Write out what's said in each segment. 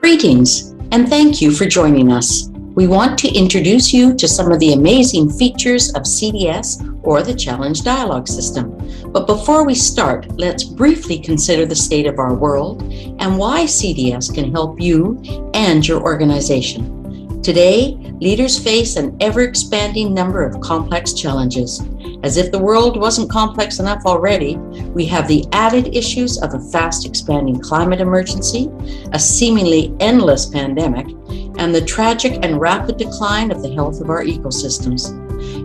Greetings, and thank you for joining us. We want to introduce you to some of the amazing features of CDS, or the Challenge Dialogue System. But before we start, let's briefly consider the state of our world and why CDS can help you and your organization. Today, leaders face an ever-expanding number of complex challenges. As if the world wasn't complex enough already, we have the added issues of a fast-expanding climate emergency, a seemingly endless pandemic, and the tragic and rapid decline of the health of our ecosystems.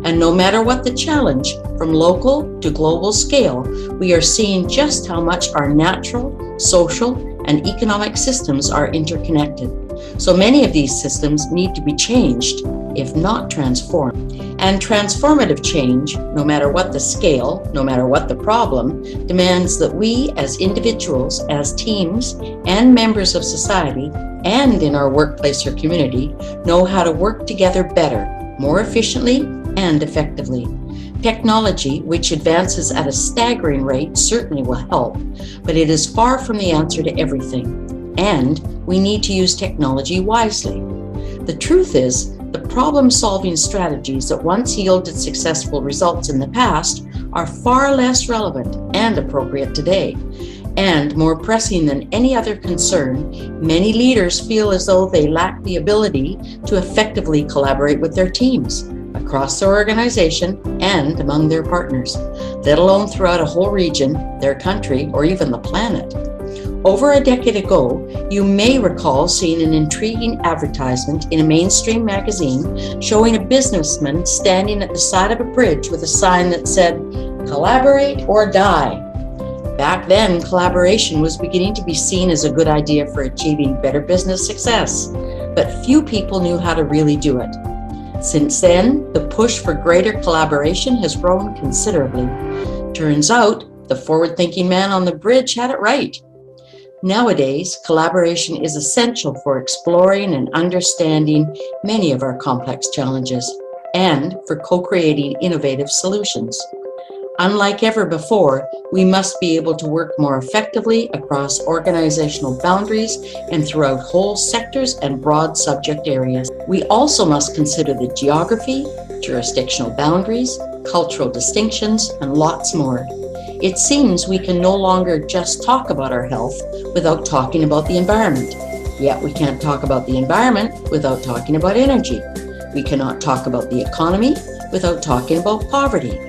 And no matter what the challenge, from local to global scale, we are seeing just how much our natural, social, and economic systems are interconnected. So many of these systems need to be changed, if not transformed. And transformative change, no matter what the scale, no matter what the problem, demands that we as individuals, as teams, and members of society, and in our workplace or community, know how to work together better, more efficiently, and effectively. Technology, which advances at a staggering rate, certainly will help, but it is far from the answer to everything. And we need to use technology wisely. The truth is, the problem-solving strategies that once yielded successful results in the past are far less relevant and appropriate today. And more pressing than any other concern, many leaders feel as though they lack the ability to effectively collaborate with their teams, across their organization and among their partners, let alone throughout a whole region, their country, or even the planet. Over a decade ago, you may recall seeing an intriguing advertisement in a mainstream magazine showing a businessman standing at the side of a bridge with a sign that said, "Collaborate or die." Back then, collaboration was beginning to be seen as a good idea for achieving better business success, but few people knew how to really do it. Since then, the push for greater collaboration has grown considerably. Turns out, the forward-thinking man on the bridge had it right. Nowadays, collaboration is essential for exploring and understanding many of our complex challenges and for co-creating innovative solutions. Unlike ever before, we must be able to work more effectively across organizational boundaries and throughout whole sectors and broad subject areas. We also must consider the geography, jurisdictional boundaries, cultural distinctions, and lots more. It seems we can no longer just talk about our health without talking about the environment. Yet we can't talk about the environment without talking about energy. We cannot talk about the economy without talking about poverty.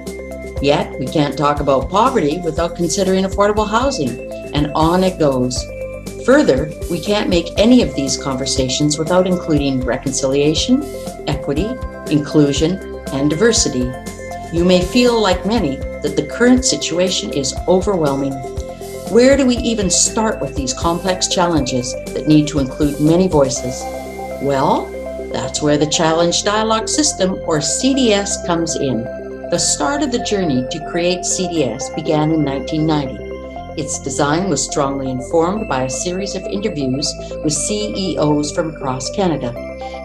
Yet we can't talk about poverty without considering affordable housing, and on it goes. Further, we can't make any of these conversations without including reconciliation, equity, inclusion, and diversity. You may feel, like many, that the current situation is overwhelming. Where do we even start with these complex challenges that need to include many voices? Well, that's where the Challenge Dialogue System, or CDS, comes in. The start of the journey to create CDS began in 1990. Its design was strongly informed by a series of interviews with CEOs from across Canada.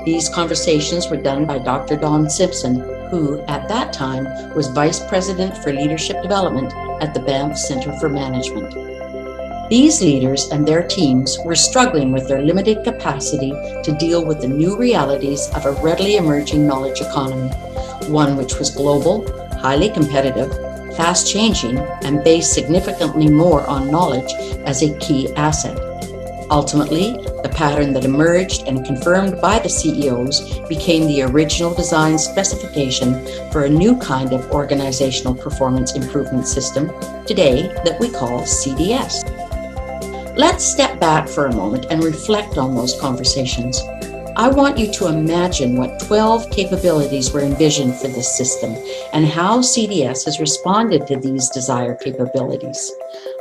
These conversations were done by Dr. Don Simpson, who at that time was Vice President for Leadership Development at the Banff Centre for Management. These leaders and their teams were struggling with their limited capacity to deal with the new realities of a readily emerging knowledge economy, one which was global, highly competitive, fast-changing, and based significantly more on knowledge as a key asset. Ultimately, the pattern that emerged and confirmed by the CEOs became the original design specification for a new kind of organizational performance improvement system today that we call CDS. Let's step back for a moment and reflect on those conversations. I want you to imagine what 12 capabilities were envisioned for this system and how CDS has responded to these desired capabilities.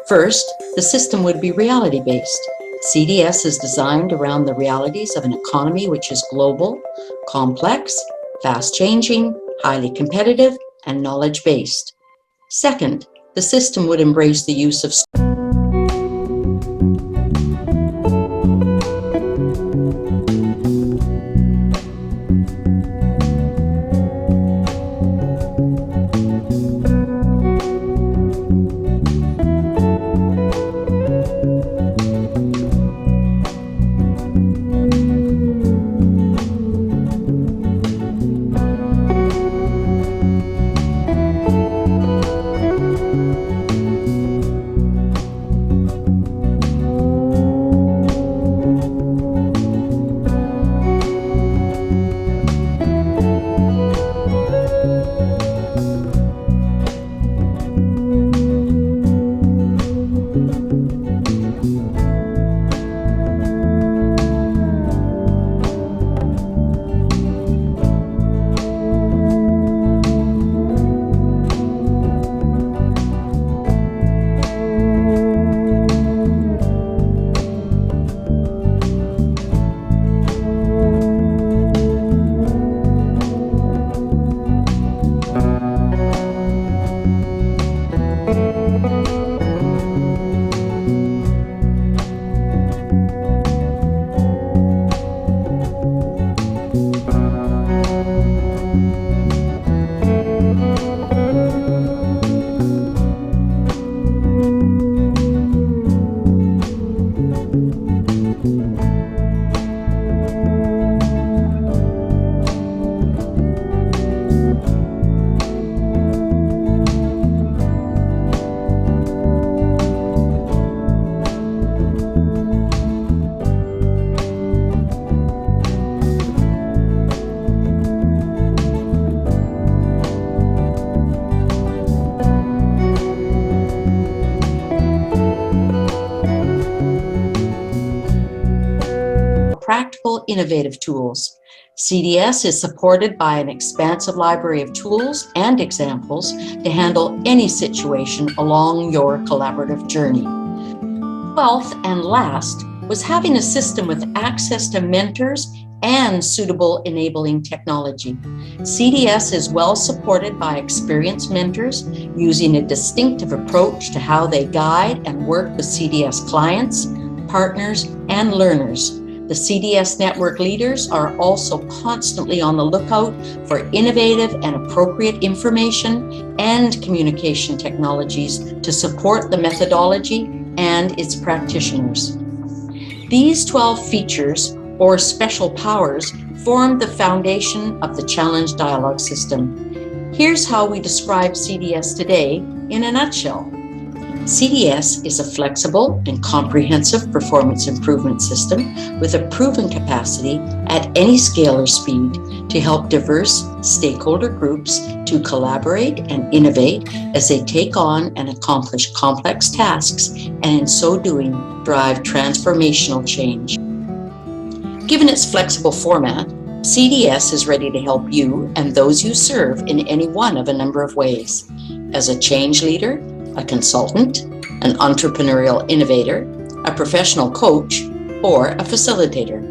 First, the system would be reality-based. CDS is designed around the realities of an economy which is global, complex, fast-changing, highly competitive, and knowledge-based. Second, the system would embrace the use of practical, innovative tools. CDS is supported by an expansive library of tools and examples to handle any situation along your collaborative journey. 12th and last was having a system with access to mentors and suitable enabling technology. CDS is well supported by experienced mentors using a distinctive approach to how they guide and work with CDS clients, partners, and learners. The CDS network leaders are also constantly on the lookout for innovative and appropriate information and communication technologies to support the methodology and its practitioners. These 12 features or special powers form the foundation of the Challenge Dialogue System. Here's how we describe CDS today in a nutshell. CDS is a flexible and comprehensive performance improvement system with a proven capacity at any scale or speed to help diverse stakeholder groups to collaborate and innovate as they take on and accomplish complex tasks, and in so doing, drive transformational change. Given its flexible format, CDS is ready to help you and those you serve in any one of a number of ways. As a change leader, a consultant, an entrepreneurial innovator, a professional coach, or a facilitator.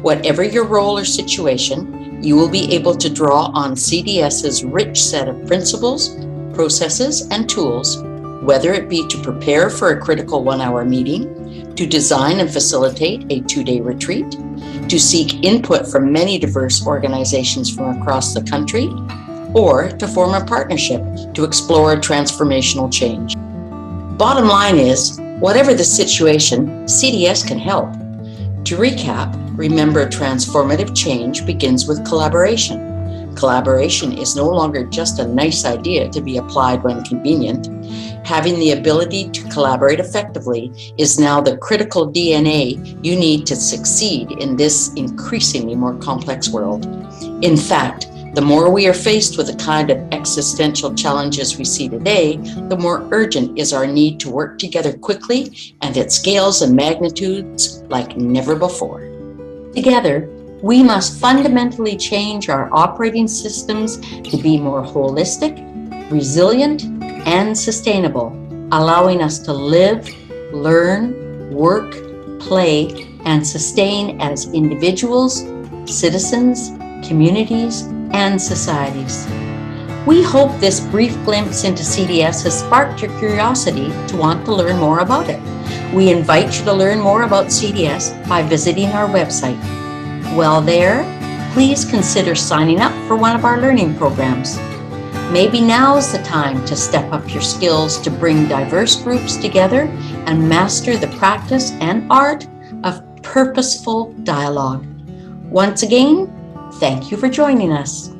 Whatever your role or situation, you will be able to draw on CDS's rich set of principles, processes, and tools, whether it be to prepare for a critical 1-hour meeting, to design and facilitate a 2-day retreat, to seek input from many diverse organizations from across the country, or to form a partnership to explore transformational change. Bottom line is, whatever the situation, CDS can help. To recap, remember transformative change begins with collaboration. Collaboration is no longer just a nice idea to be applied when convenient. Having the ability to collaborate effectively is now the critical DNA you need to succeed in this increasingly more complex world. In fact, the more we are faced with the kind of existential challenges we see today, the more urgent is our need to work together quickly and at scales and magnitudes like never before. Together, we must fundamentally change our operating systems to be more holistic, resilient, and sustainable, allowing us to live, learn, work, play, and sustain as individuals, citizens, communities, and societies. We hope this brief glimpse into CDS has sparked your curiosity to want to learn more about it. We invite you to learn more about CDS by visiting our website. While there, please consider signing up for one of our learning programs. Maybe now's the time to step up your skills to bring diverse groups together and master the practice and art of purposeful dialogue. Once again, thank you for joining us.